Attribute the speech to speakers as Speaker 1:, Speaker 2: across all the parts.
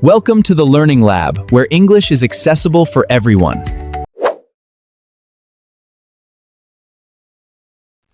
Speaker 1: Welcome to the Learning Lab, where English is accessible for everyone.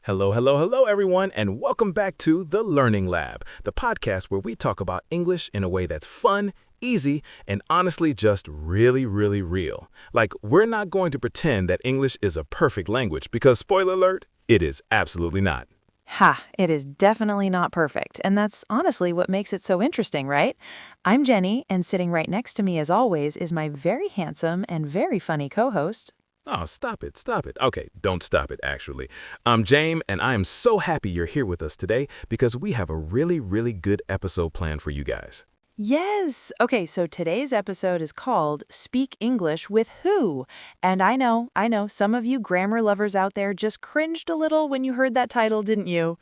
Speaker 2: Hello, everyone, and welcome back to The Learning Lab, the podcast where we talk about English in a way that's fun, easy, and honestly just really real. Like, we're not going to pretend that English is a perfect language because, spoiler alert, it is absolutely not.
Speaker 3: Ha, it is definitely not perfect, and that's honestly what makes it so interesting, right? I'm Jenny, and sitting right next to me as always is my very handsome and very funny co-host.
Speaker 2: Oh, stop it. Okay, don't stop it, actually. I'm James, and I am so happy you're here with us today because we have a really good episode planned for you guys.
Speaker 3: Yes! Okay, so today's episode is called Speak English with Who? And I know, some of you grammar lovers out there just cringed a little when you heard that title, didn't you?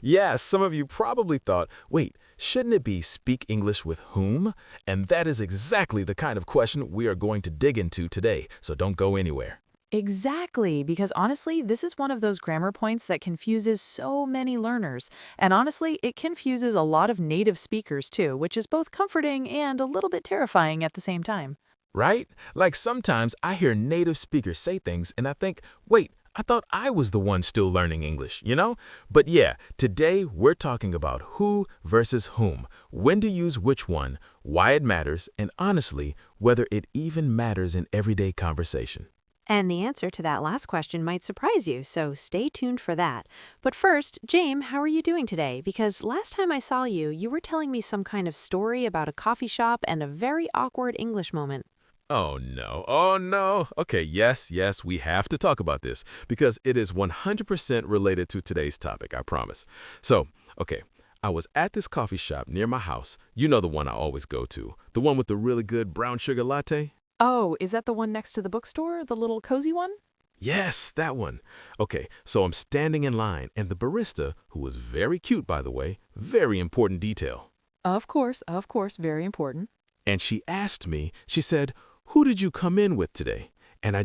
Speaker 2: Yeah, some of you probably thought, wait, shouldn't it be speak English with whom? And that is exactly the kind of question we are going to dig into today, so don't go anywhere.
Speaker 3: Exactly, because honestly, this is one of those grammar points that confuses so many learners. And honestly, it confuses a lot of native speakers too, which is both comforting and a little bit terrifying at the same time.
Speaker 2: Right? Like sometimes I hear native speakers say things and I think, wait, I thought I was the one still learning English, you know? But yeah, today we're talking about who versus whom, when to use which one, why it matters, and honestly, whether it even matters in everyday conversation.
Speaker 4: And the answer to that last question might surprise you, so stay tuned for that. But first, James, how are you doing today? Because last time I saw you, you were telling me some kind of story about a coffee shop and a very awkward English moment.
Speaker 2: Oh no. Okay, yes, we have to talk about this because it is 100% related to today's topic, I promise. So, okay, I was at this coffee shop near my house. You know the one I always go to, the one with the really good brown sugar latte?
Speaker 3: Oh, is that the one next to the bookstore, the little cozy one?
Speaker 2: Yes, that one. Okay, so I'm standing in line and the barista, who was very cute by the way, very important detail.
Speaker 3: Of course, very important.
Speaker 2: And she asked me, she said, "Who did you come in with today?" And I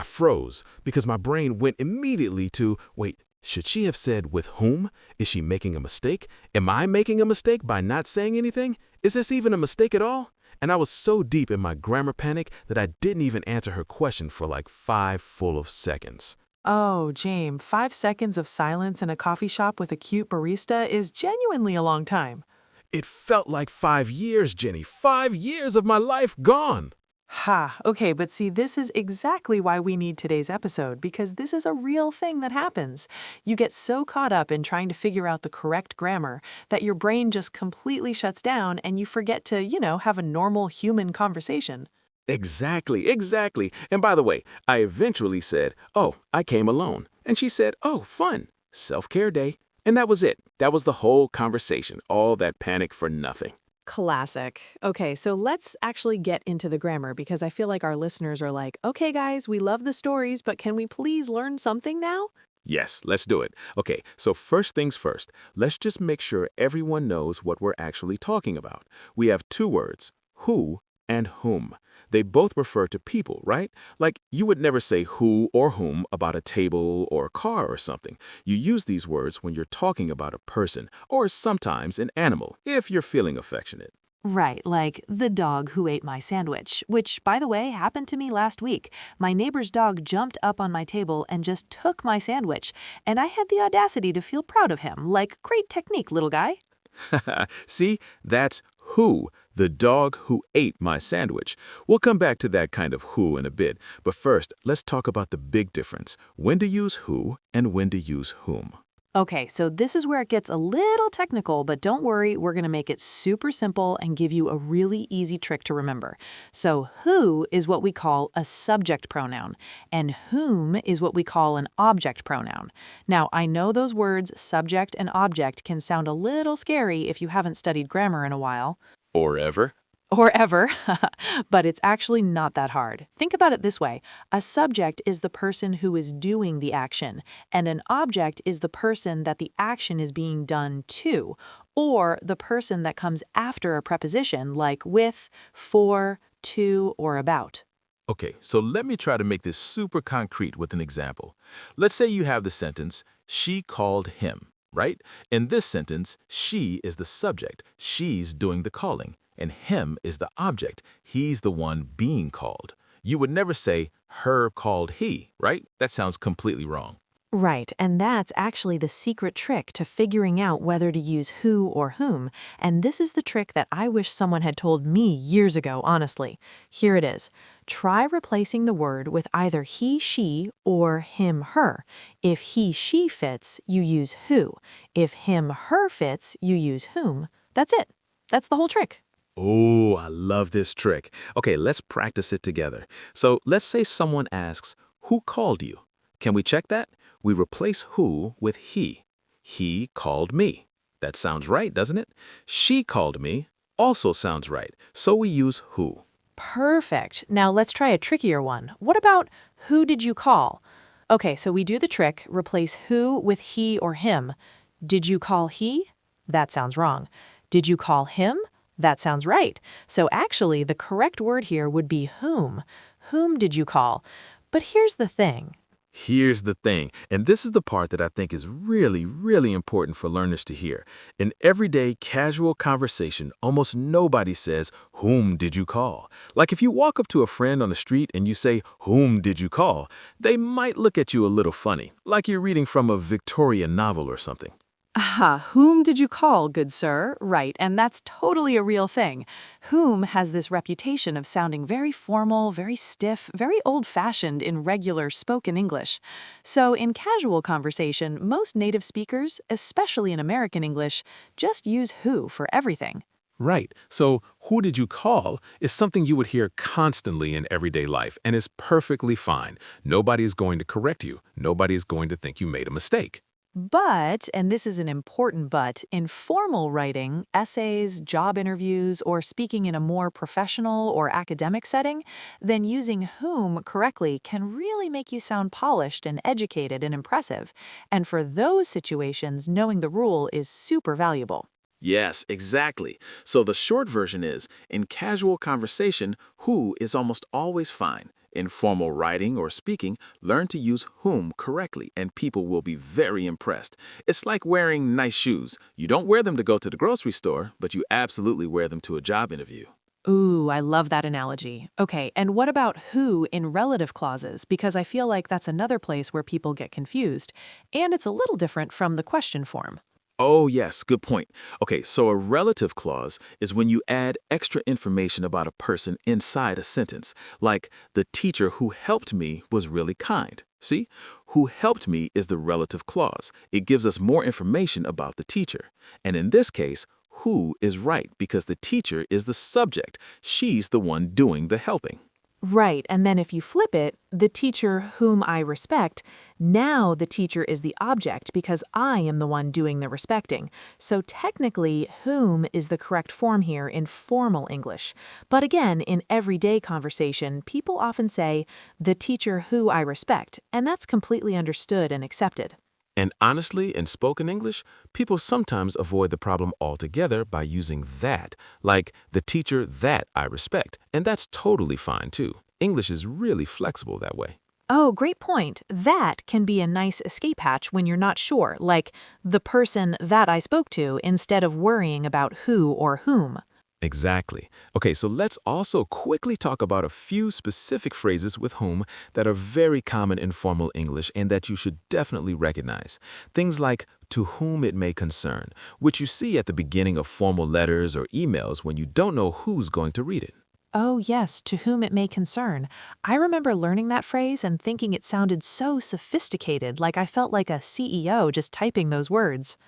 Speaker 2: froze because my brain went immediately to, wait, should she have said with whom? Is she making a mistake? Am I making a mistake by not saying anything? Is this even a mistake at all? And I was so deep in my grammar panic that I didn't even answer her question for like 5 full of seconds.
Speaker 3: Oh, James, 5 seconds of silence in a coffee shop with a cute barista is genuinely a long time.
Speaker 2: It felt like 5 years, Jenny. 5 years of my life gone.
Speaker 3: Ha, okay, but see, this is exactly why we need today's episode, because this is a real thing that happens. You get so caught up in trying to figure out the correct grammar that your brain just completely shuts down and you forget to, have a normal human conversation.
Speaker 2: Exactly. And by the way, I eventually said, "Oh, I came alone." And she said, "Oh, fun. Self-care day." And that was it. That was the whole conversation. All that panic for nothing.
Speaker 3: Classic. Okay, so let's actually get into the grammar because I feel like our listeners are like, okay, guys, we love the stories, but can we please learn something now?
Speaker 2: Yes, let's do it. Okay, so first things first, let's just make sure everyone knows what we're actually talking about. We have 2 words, who and whom. They both refer to people, right? Like, you would never say who or whom about a table or a car or something. You use these words when you're talking about a person or sometimes an animal, if you're feeling affectionate.
Speaker 4: Right, like the dog who ate my sandwich, which, by the way, happened to me last week. My neighbor's dog jumped up on my table and just took my sandwich, and I had the audacity to feel proud of him, like, great technique, little guy.
Speaker 2: See, that's who, the dog who ate my sandwich. We'll come back to that kind of who in a bit, but first, let's talk about the big difference, when to use who and when to use whom.
Speaker 4: Okay, so this is where it gets a little technical, but don't worry, we're going to make it super simple and give you a really easy trick to remember. So who is what we call a subject pronoun, and whom is what we call an object pronoun. Now, I know those words subject and object can sound a little scary if you haven't studied grammar in a while.
Speaker 2: Or ever.
Speaker 4: Or ever, but it's actually not that hard. Think about it this way. A subject is the person who is doing the action, and an object is the person that the action is being done to, or the person that comes after a preposition like with, for, to, or about.
Speaker 2: Okay, so let me try to make this super concrete with an example. Let's say you have the sentence, she called him, right? In this sentence, she is the subject. She's doing the calling. and him is the object. He's the one being called. You would never say, her called he, right? That sounds completely wrong.
Speaker 4: Right, and that's actually the secret trick to figuring out whether to use who or whom, and this is the trick that I wish someone had told me years ago, honestly. Here it is. Try replacing the word with either he, she, or him, her. If he, she fits, you use who. If him, her fits, you use whom. That's it. That's the whole trick.
Speaker 2: Oh, I love this trick. Okay, let's practice it together. So let's say someone asks, who called you? Can we check that? We replace who with he. He called me. That sounds right, doesn't it? She called me also sounds right, so we use who.
Speaker 4: Perfect. Now let's try a trickier one. What about who did you call? Okay, so we do the trick, replace who with he or him. Did you call he? That sounds wrong. Did you call him? That sounds right. So actually, the correct word here would be whom. Whom did you call? But here's the thing.
Speaker 2: Here's the thing, and this is the part that I think is really, really important for learners to hear. In everyday casual conversation, almost nobody says, whom did you call? Like if you walk up to a friend on the street and you say, whom did you call? They might look at you a little funny, like you're reading from a Victorian novel or something.
Speaker 4: Whom did you call, good sir? Right, and that's totally a real thing. Whom has this reputation of sounding very formal, very stiff, very old-fashioned in regular spoken English. So in casual conversation, most native speakers, especially in American English, just use who for everything.
Speaker 2: Right. So, who did you call is something you would hear constantly in everyday life and is perfectly fine. Nobody is going to correct you. Nobody is going to think you made a mistake.
Speaker 4: But, and this is an important but, in formal writing, essays, job interviews, or speaking in a more professional or academic setting, then using whom correctly can really make you sound polished and educated and impressive. And for those situations, knowing the rule is super valuable.
Speaker 2: Yes, exactly. So the short version is, in casual conversation, who is almost always fine. In formal writing or speaking, learn to use whom correctly and people will be very impressed. It's like wearing nice shoes. You don't wear them to go to the grocery store, but you absolutely wear them to a job interview.
Speaker 4: Ooh, I love that analogy. Okay, and what about who in relative clauses? Because I feel like that's another place where people get confused. And it's a little different from the question form.
Speaker 2: Oh, yes, good point. Okay, so a relative clause is when you add extra information about a person inside a sentence, like the teacher who helped me was really kind. See? Who helped me is the relative clause. It gives us more information about the teacher. And in this case, who is right because the teacher is the subject. She's the one doing the helping.
Speaker 4: Right, and then if you flip it, the teacher whom I respect, now the teacher is the object because I am the one doing the respecting. So technically, whom is the correct form here in formal English. But again, in everyday conversation, people often say, the teacher who I respect, and that's completely understood and accepted.
Speaker 2: And honestly, in spoken English, people sometimes avoid the problem altogether by using that, like the teacher that I respect, and that's totally fine too. English is really flexible that way.
Speaker 4: Oh, great point. That can be a nice escape hatch when you're not sure, like the person that I spoke to instead of worrying about who or whom.
Speaker 2: Exactly. Okay, so let's also quickly talk about a few specific phrases with whom that are very common in formal English and that you should definitely recognize. Things like to whom it may concern, which you see at the beginning of formal letters or emails when you don't know who's going to read it.
Speaker 4: Oh, yes, to whom it may concern. I remember learning that phrase and thinking it sounded so sophisticated, like I felt like a CEO just typing those words.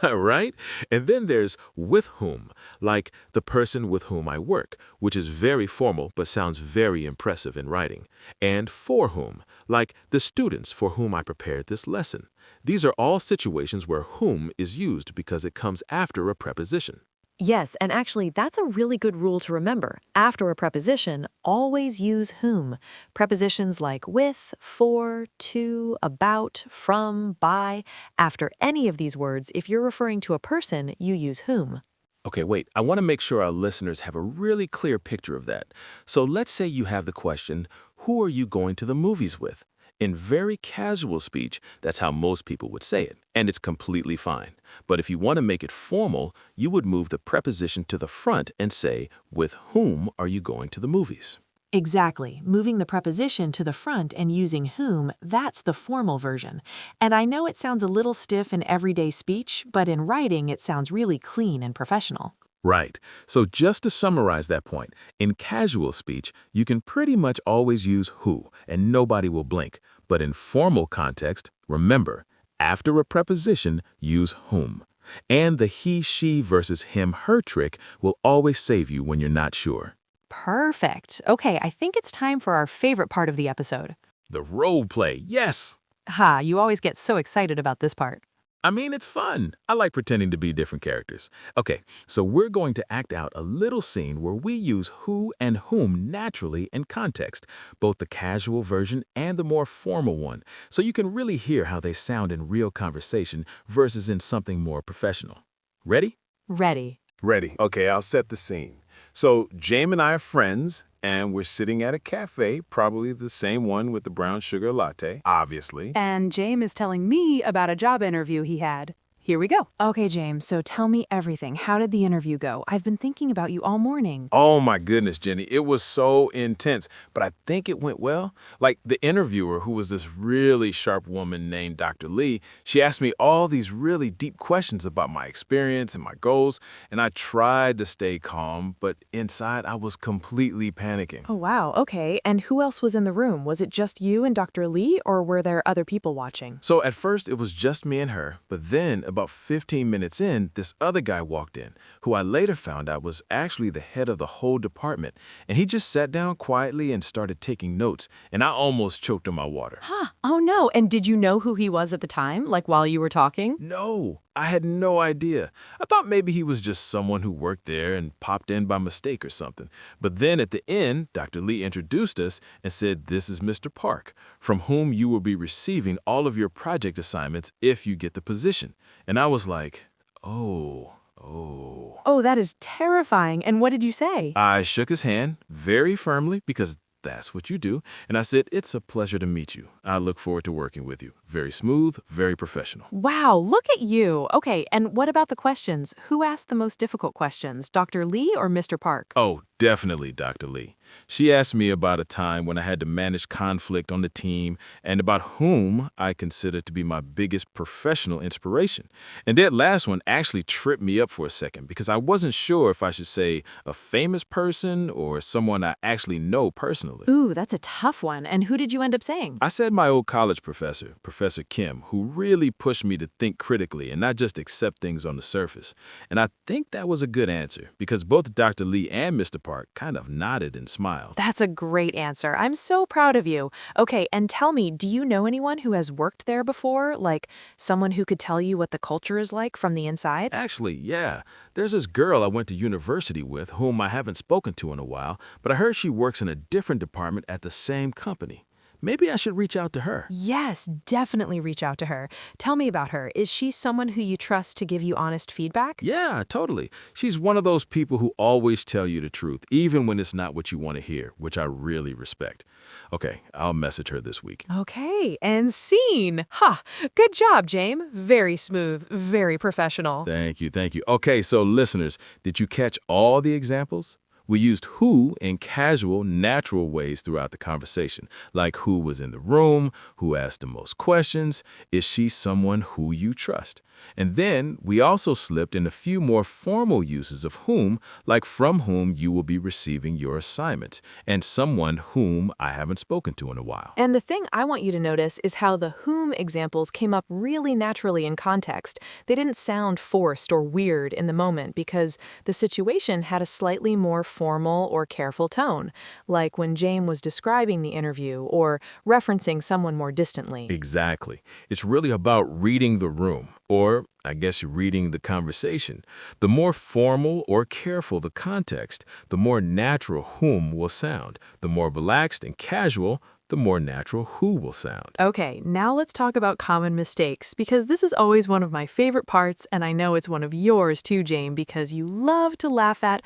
Speaker 2: Right? And then there's with whom, like the person with whom I work, which is very formal but sounds very impressive in writing. And for whom, like the students for whom I prepared this lesson. These are all situations where whom is used because it comes after a preposition.
Speaker 5: Yes, and actually, that's a really good rule to remember. After a preposition, always use whom. Prepositions like with, for, to, about, from, by. After any of these words, if you're referring to a person, you use whom.
Speaker 2: Okay, wait, I want to make sure our listeners have a really clear picture of that. So let's say you have the question, who are you going to the movies with? In very casual speech, that's how most people would say it, and it's completely fine. But if you want to make it formal, you would move the preposition to the front and say, with whom are you going to the movies?
Speaker 4: Exactly. Moving the preposition to the front and using whom, that's the formal version. And I know it sounds a little stiff in everyday speech, but in writing it sounds really clean and professional.
Speaker 2: Right. So just to summarize that point, in casual speech, you can pretty much always use who, and nobody will blink. But in formal context, remember, after a preposition, use whom. And the he, she versus him, her trick will always save you when you're not sure.
Speaker 4: Perfect. Okay, I think it's time for our favorite part of the episode.
Speaker 2: The role play, yes!
Speaker 4: Ha, you always get so excited about this part.
Speaker 2: I mean, it's fun. I like pretending to be different characters. Okay, so we're going to act out a little scene where we use who and whom naturally in context, both the casual version and the more formal one, so you can really hear how they sound in real conversation versus in something more professional. Ready?
Speaker 4: Ready.
Speaker 6: Ready. Okay, I'll set the scene. So, James and I are friends, and we're sitting at a cafe, probably the same one with the brown sugar latte, obviously.
Speaker 7: And James is telling me about a job interview he had. Here we go.
Speaker 4: Okay, James, so tell me everything. How did the interview go? I've been thinking about you all morning.
Speaker 6: Oh my goodness, Jenny, it was so intense, but I think it went well. Like the interviewer, who was this really sharp woman named Dr. Lee, she asked me all these really deep questions about my experience and my goals, and I tried to stay calm, but inside I was completely panicking.
Speaker 4: Oh, wow. Okay. And who else was in the room? Was it just you and Dr. Lee, or were there other people watching?
Speaker 6: So at first it was just me and her, but then about 15 minutes in, this other guy walked in, who I later found out was actually the head of the whole department, and he just sat down quietly and started taking notes, and I almost choked on my water.
Speaker 4: Huh. Oh, no. And did you know who he was at the time, like while you were talking?
Speaker 6: No, I had no idea. I thought maybe he was just someone who worked there and popped in by mistake or something. But then at the end, Dr. Lee introduced us and said, "This is Mr. Park, from whom you will be receiving all of your project assignments if you get the position." And I was like, oh.
Speaker 4: Oh, that is terrifying. And what did you say?
Speaker 6: I shook his hand very firmly because that's what you do. And I said, "It's a pleasure to meet you. I look forward to working with you." Very smooth, very professional.
Speaker 4: Wow, look at you. Okay, and what about the questions? Who asked the most difficult questions, Dr. Lee or Mr. Park?
Speaker 6: Oh, definitely Dr. Lee. She asked me about a time when I had to manage conflict on the team and about whom I consider to be my biggest professional inspiration. And that last one actually tripped me up for a second because I wasn't sure if I should say a famous person or someone I actually know personally.
Speaker 4: Ooh, that's a tough one. And who did you end up saying?
Speaker 6: I said my old college professor, Professor Kim, who really pushed me to think critically and not just accept things on the surface. And I think that was a good answer because both Dr. Lee and Mr. Park kind of nodded and smiled.
Speaker 4: That's a great answer. I'm so proud of you. Okay, and tell me, do you know anyone who has worked there before? Like someone who could tell you what the culture is like from the inside?
Speaker 6: Actually, yeah. There's this girl I went to university with whom I haven't spoken to in a while, but I heard she works in a different department at the same company. Maybe I should reach out to her.
Speaker 4: Yes, definitely reach out to her. Tell me about her. Is she someone who you trust to give you honest feedback?
Speaker 6: Yeah, totally. She's one of those people who always tell you the truth, even when it's not what you want to hear, which I really respect. Okay, I'll message her this week.
Speaker 4: Okay, and scene. Ha! Good job, James. Very smooth, very professional.
Speaker 6: Thank you, thank you. Okay, so listeners, did you catch all the examples? We used who in casual, natural ways throughout the conversation, like who was in the room, who asked the most questions, is she someone who you trust? And then we also slipped in a few more formal uses of whom, like from whom you will be receiving your assignments, and someone whom I haven't spoken to in a while.
Speaker 4: And the thing I want you to notice is how the whom examples came up really naturally in context. They didn't sound forced or weird in the moment because the situation had a slightly more formal or careful tone, like when James was describing the interview or referencing someone more distantly.
Speaker 6: Exactly. It's really about reading the room, or I guess reading the conversation. The more formal or careful the context, the more natural whom will sound. The more relaxed and casual, the more natural who will sound.
Speaker 4: Okay, now let's talk about common mistakes, because this is always one of my favorite parts, and I know it's one of yours too, Jane, because you love to laugh at,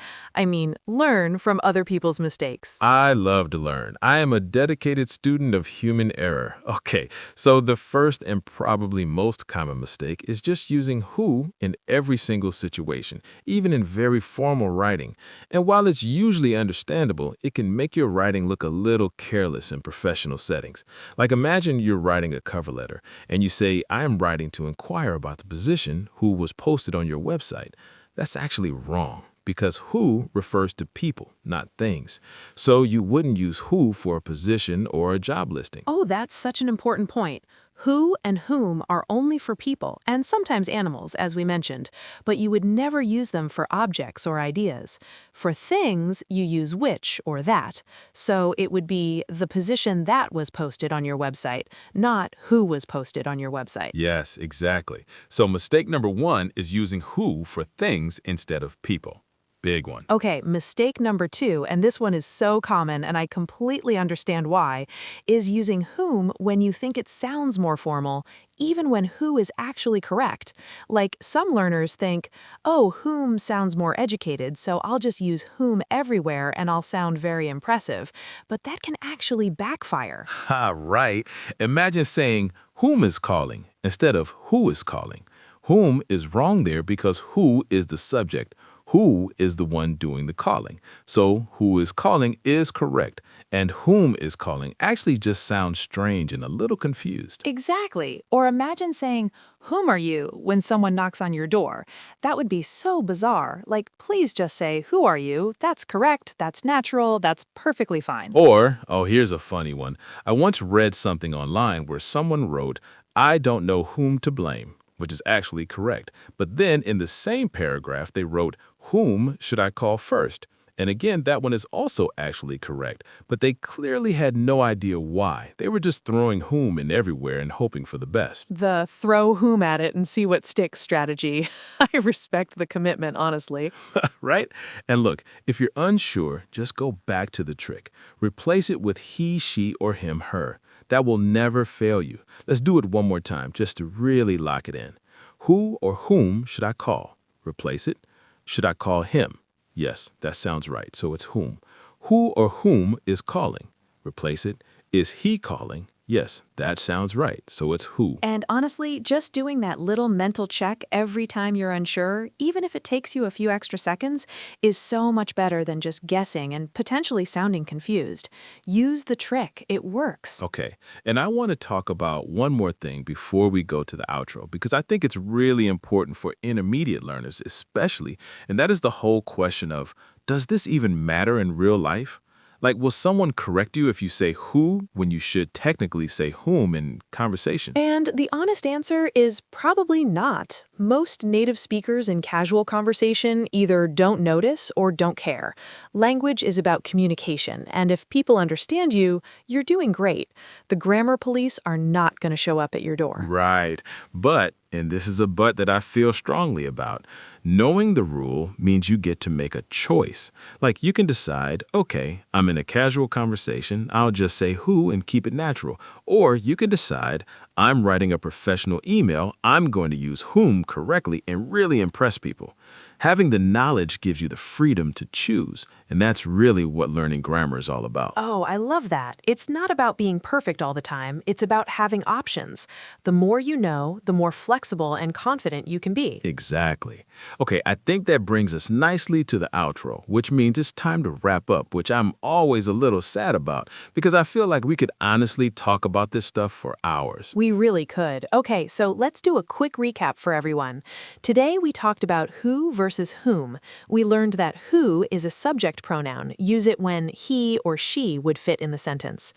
Speaker 4: learn from other people's mistakes.
Speaker 6: I love to learn. I am a dedicated student of human error. Okay, so the first and probably most common mistake is just using who in every single situation, even in very formal writing. And while it's usually understandable, it can make your writing look a little careless in professional settings. Like imagine you're writing a cover letter and you say, I am writing to inquire about the position who was posted on your website. That's actually wrong because who refers to people, not things. So you wouldn't use who for a position or a job listing.
Speaker 4: Oh, that's such an important point. Who and whom are only for people, and sometimes animals, as we mentioned, but you would never use them for objects or ideas. For things, you use which or that. So it would be the position that was posted on your website, not who was posted on your website.
Speaker 6: Yes, exactly. So mistake number one is using who for things instead of people. Big one.
Speaker 4: Okay, mistake number 2, and this one is so common and I completely understand why, is using whom when you think it sounds more formal, even when who is actually correct. Like some learners think, oh, whom sounds more educated, so I'll just use whom everywhere and I'll sound very impressive. But that can actually backfire.
Speaker 6: Ha, right. Imagine saying whom is calling instead of who is calling. Whom is wrong there because who is the subject. Who is the one doing the calling. So who is calling is correct, and whom is calling actually just sounds strange and a little confused.
Speaker 4: Exactly. Or imagine saying, whom are you, when someone knocks on your door. That would be so bizarre. Like, please just say, who are you? That's correct, that's natural, that's perfectly fine.
Speaker 6: Or, oh, here's a funny one. I once read something online where someone wrote, I don't know whom to blame, which is actually correct. But then in the same paragraph, they wrote, whom should I call first? And again, that one is also actually correct, but they clearly had no idea why. They were just throwing whom in everywhere and hoping for the best.
Speaker 4: The throw whom at it and see what sticks strategy. I respect the commitment, honestly.
Speaker 6: Right? And look, if you're unsure, just go back to the trick. Replace it with he, she, or him, her. That will never fail you. Let's do it one more time just to really lock it in. Who or whom should I call? Replace it. Should I call him? Yes, that sounds right. So it's whom. Who or whom is calling? Replace it. Is he calling? Yes, that sounds right. So it's who.
Speaker 4: And honestly, just doing that little mental check every time you're unsure, even if it takes you a few extra seconds, is so much better than just guessing and potentially sounding confused. Use the trick. It works.
Speaker 6: Okay, and I want to talk about one more thing before we go to the outro, because I think it's really important for intermediate learners especially, and that is the whole question of, does this even matter in real life? Like, will someone correct you if you say who when you should technically say whom in conversation?
Speaker 4: And the honest answer is probably not. Most native speakers in casual conversation either don't notice or don't care. Language is about communication, and if people understand you, you're doing great. The grammar police are not going to show up at your door.
Speaker 6: Right. But, and this is a but that I feel strongly about, knowing the rule means you get to make a choice. Like you can decide, okay, I'm in a casual conversation, I'll just say who and keep it natural. Or you can decide, I'm writing a professional email, I'm going to use whom correctly and really impress people. Having the knowledge gives you the freedom to choose, and that's really what learning grammar is all about.
Speaker 4: Oh, I love that. It's not about being perfect all the time. It's about having options. The more you know, the more flexible and confident you can be.
Speaker 6: Exactly. Okay, I think that brings us nicely to the outro, which means it's time to wrap up, which I'm always a little sad about because I feel like we could honestly talk about this stuff for hours.
Speaker 4: We really could. Okay, so let's do a quick recap for everyone. Today we talked about who versus whom. We learned that who is a subject pronoun. Use it when he or she would fit in the sentence.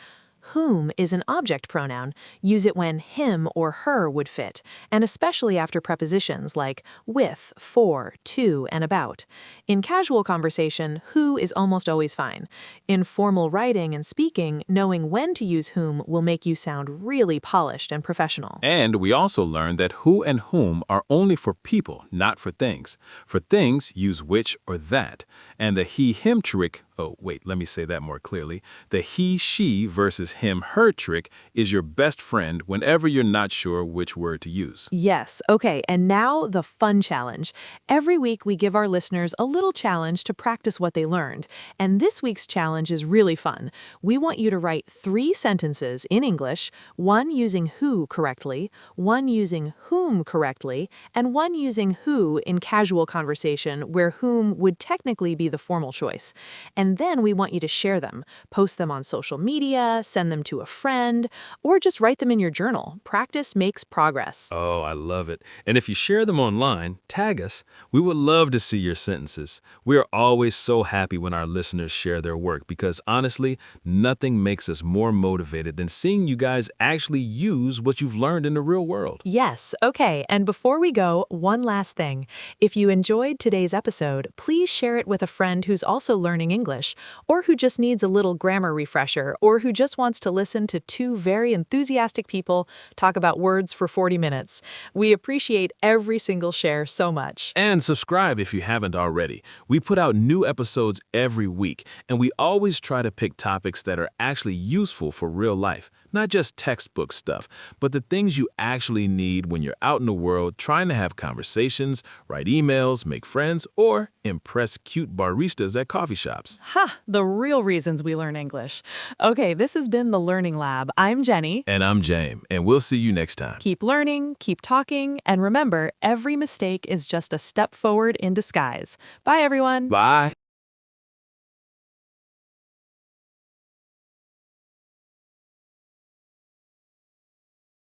Speaker 4: Whom is an object pronoun. Use it when him or her would fit, and especially after prepositions like with, for, to, and about. In casual conversation, who is almost always fine. In formal writing and speaking, knowing when to use whom will make you sound really polished and professional.
Speaker 6: And we also learned that who and whom are only for people, not for things. For things, use which or that. And the he-him trick Oh, wait, let me say that more clearly. The he, she versus him, her trick is your best friend whenever you're not sure which word to use.
Speaker 4: Yes, okay, and now the fun challenge. Every week we give our listeners a little challenge to practice what they learned, and this week's challenge is really fun. We want you to write 3 sentences in English, one using who correctly, one using whom correctly, and one using who in casual conversation where whom would technically be the formal choice. And then we want you to share them, post them on social media, send them to a friend, or just write them in your journal. Practice makes progress.
Speaker 6: Oh, I love it. And if you share them online, tag us. We would love to see your sentences. We are always so happy when our listeners share their work because honestly, nothing makes us more motivated than seeing you guys actually use what you've learned in the real world.
Speaker 4: Yes, okay, and before we go, one last thing. If you enjoyed today's episode, please share it with a friend who's also learning English, or who just needs a little grammar refresher, or who just wants to listen to 2 very enthusiastic people talk about words for 40 minutes. We appreciate every single share so much.
Speaker 6: And subscribe if you haven't already. We put out new episodes every week, and we always try to pick topics that are actually useful for real life. Not just textbook stuff, but the things you actually need when you're out in the world trying to have conversations, write emails, make friends, or impress cute baristas at coffee shops.
Speaker 4: Ha! The real reasons we learn English. Okay, this has been the Learning Lab. I'm Jenny.
Speaker 6: And I'm James, and we'll see you next time.
Speaker 4: Keep learning, keep talking, and remember, every mistake is just a step forward in disguise. Bye, everyone.
Speaker 6: Bye.